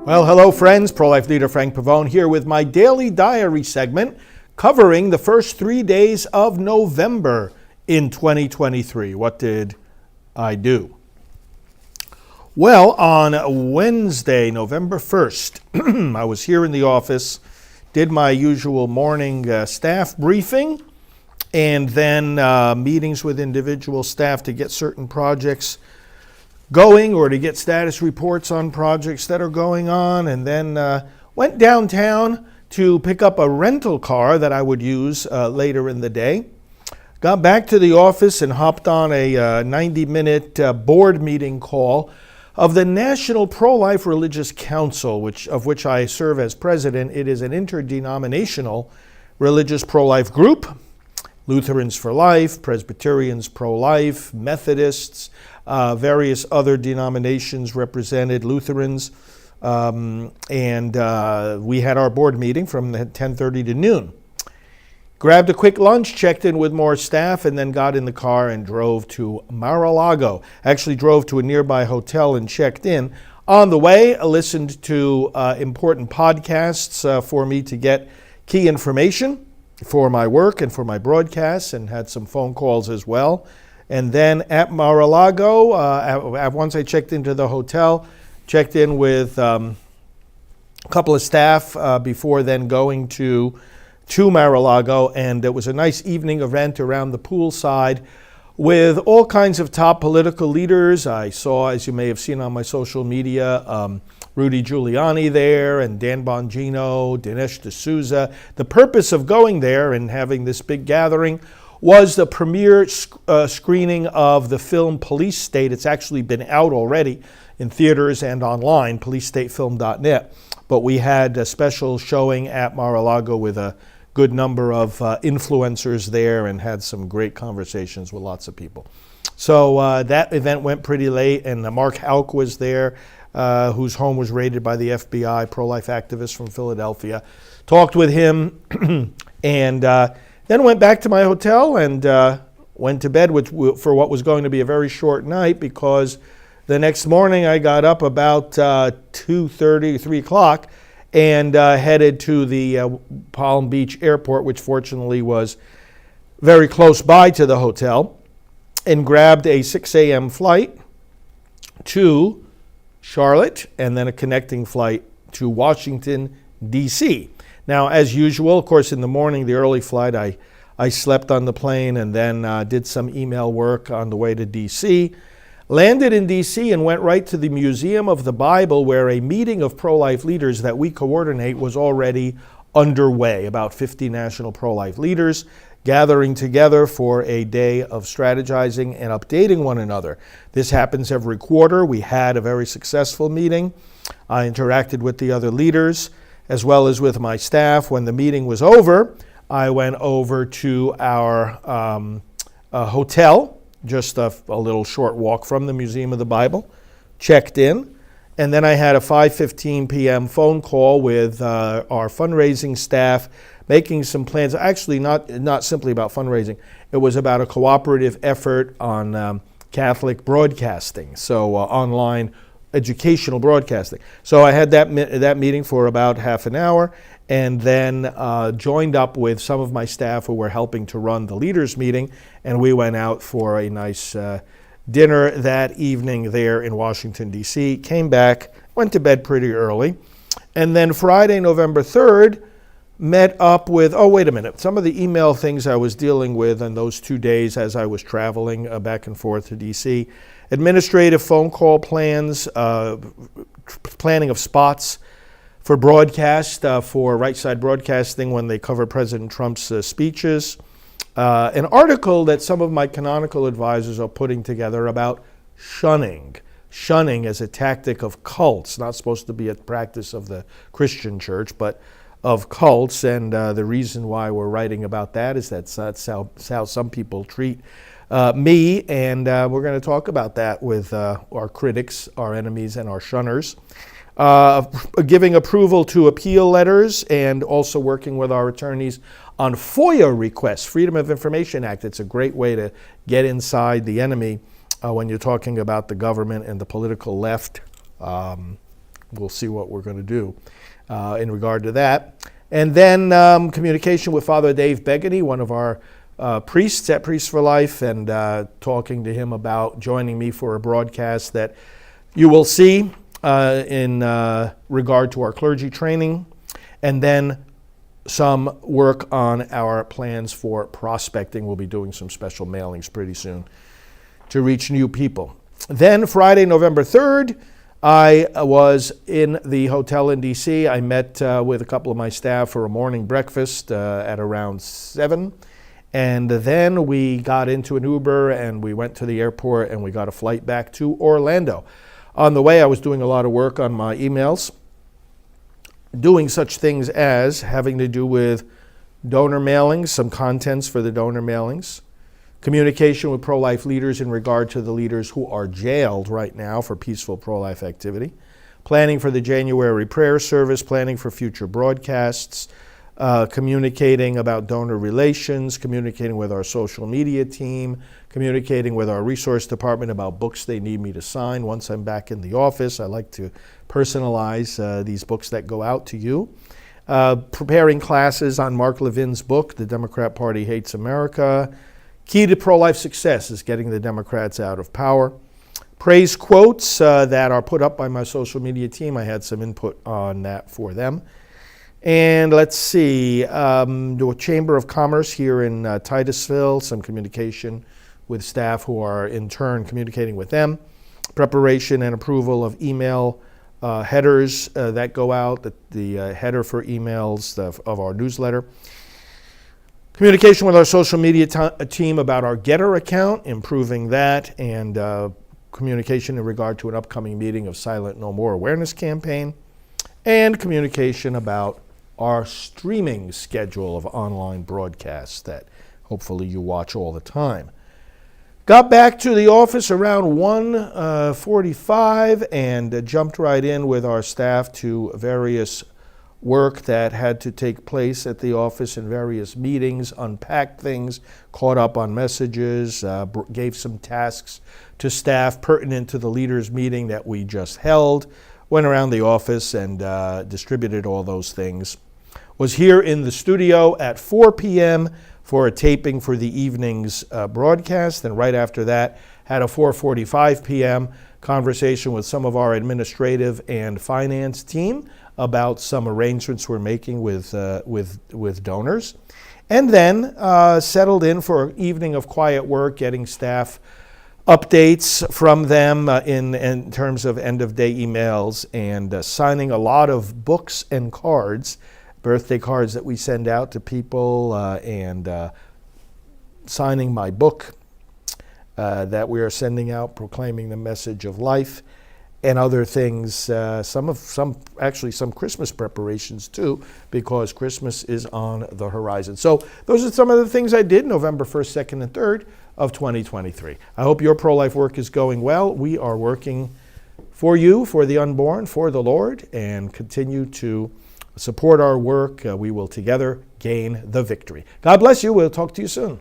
Well, hello friends, pro-life leader Frank Pavone here with my daily diary segment covering the first 3 days of November in 2023. What did I do? Well, on Wednesday, November 1st, I was here in the office, did my usual morning staff briefing, and then meetings with individual staff to get certain projects going or to get status reports on projects that are going on, and then went downtown to pick up a rental car that I would use later in the day. Got back to the office and hopped on a 90-minute board meeting call of the National Pro-Life Religious Council, of which I serve as president. It is an interdenominational religious pro-life group. Lutherans for Life, Presbyterians pro-life, Methodists, various other denominations represented, Lutherans, and we had our board meeting from 10:30 to noon. Grabbed a quick lunch, checked in with more staff, and then got in the car and drove to Mar-a-Lago. Actually drove to a nearby hotel and checked in. On the way, I listened to important podcasts for me to get key information for my work and for my broadcasts, and had some phone calls as well. And then at Mar-a-Lago, once I checked into the hotel, checked in with a couple of staff before then going to Mar-a-Lago, and it was a nice evening event around the poolside with all kinds of top political leaders. I saw, as you may have seen on my social media, Rudy Giuliani there, and Dan Bongino, Dinesh D'Souza. The purpose of going there and having this big gathering was the premiere screening of the film Police State. It's actually been out already in theaters and online, policestatefilm.net. But we had a special showing at Mar-a-Lago with a good number of influencers there and had some great conversations with lots of people. So that event went pretty late, and Mark Houck was there, whose home was raided by the FBI, pro-life activist from Philadelphia. Talked with him and then went back to my hotel and went to bed for what was going to be a very short night, because the next morning I got up about 2:30, 3 o'clock, and headed to the Palm Beach airport, which fortunately was very close by to the hotel, and grabbed a 6 a.m. flight to Charlotte, and then a connecting flight to Washington, D.C. Now, as usual, of course, in the morning, the early flight, I slept on the plane and then did some email work on the way to D.C., landed in D.C. and went right to the Museum of the Bible, where a meeting of pro-life leaders that we coordinate was already underway. About 50 national pro-life leaders gathering together for a day of strategizing and updating one another. This happens every quarter. We had a very successful meeting. I interacted with the other leaders as well as with my staff. When the meeting was over, I went over to our hotel, just a little short walk from the Museum of the Bible, checked in, and then I had a 5:15 p.m. phone call with our fundraising staff, making some plans. Actually, not simply about fundraising. It was about a cooperative effort on Catholic broadcasting, so online educational broadcasting. So I had that meeting for about half an hour, and then joined up with some of my staff who were helping to run the leaders meeting, and we went out for a nice dinner that evening there in Washington, D.C. Came back, went to bed pretty early, and then Friday, November 3rd, met up with, some of the email things I was dealing with in those 2 days as I was traveling back and forth to D.C. Administrative phone call plans, planning of spots for broadcast, for Right Side Broadcasting when they cover President Trump's speeches. An article that some of my canonical advisors are putting together about shunning. Shunning as a tactic of cults, not supposed to be a practice of the Christian church, but of cults. And the reason why we're writing about that is that's how some people treat me, and we're going to talk about that with our critics, our enemies, and our shunners. Giving approval to appeal letters, and also working with our attorneys on FOIA requests, Freedom of Information Act. It's a great way to get inside the enemy when you're talking about the government and the political left. we'll see what we're going to do in regard to that. And then communication with Father Dave Begany, one of our priests at Priests for Life, and talking to him about joining me for a broadcast that you will see in regard to our clergy training, and then some work on our plans for prospecting. We'll be doing some special mailings pretty soon to reach new people. Then Friday, November 3rd, I was in the hotel in D.C. I met with a couple of my staff for a morning breakfast at around 7. And then we got into an Uber and we went to the airport and we got a flight back to Orlando. On the way, I was doing a lot of work on my emails, doing such things as having to do with donor mailings, some contents for the donor mailings, communication with pro-life leaders in regard to the leaders who are jailed right now for peaceful pro-life activity, planning for the January prayer service, planning for future broadcasts, communicating about donor relations, communicating with our social media team, communicating with our resource department about books they need me to sign. Once I'm back in the office, I like to personalize these books that go out to you. Preparing classes on Mark Levin's book, The Democrat Party Hates America. Key to pro-life success is getting the Democrats out of power. Praise quotes that are put up by my social media team. I had some input on that for them. And let's see, the Chamber of Commerce here in Titusville, some communication with staff who are in turn communicating with them. Preparation and approval of email headers that go out, the header for emails of our newsletter. Communication with our social media team about our Getter account, improving that, and communication in regard to an upcoming meeting of Silent No More awareness campaign, and communication about our streaming schedule of online broadcasts that hopefully you watch all the time. Got back to the office around 1:45 and jumped right in with our staff to various work that had to take place at the office in various meetings, unpacked things, caught up on messages, gave some tasks to staff pertinent to the leaders meeting that we just held, went around the office and distributed all those things. Was here in the studio at 4 p.m. for a taping for the evening's broadcast, and right after that had a 4:45 p.m. conversation with some of our administrative and finance team about some arrangements we're making with donors, and then settled in for an evening of quiet work, getting staff updates from them in terms of end-of-day emails, and signing a lot of books and cards, birthday cards that we send out to people, and signing my book that we are sending out, proclaiming the message of life, and other things, some Christmas preparations too, because Christmas is on the horizon. So those are some of the things I did November 1st, 2nd, and 3rd of 2023. I hope your pro-life work is going well. We are working for you, for the unborn, for the Lord, and continue to support our work. We will together gain the victory. God bless you. We'll talk to you soon.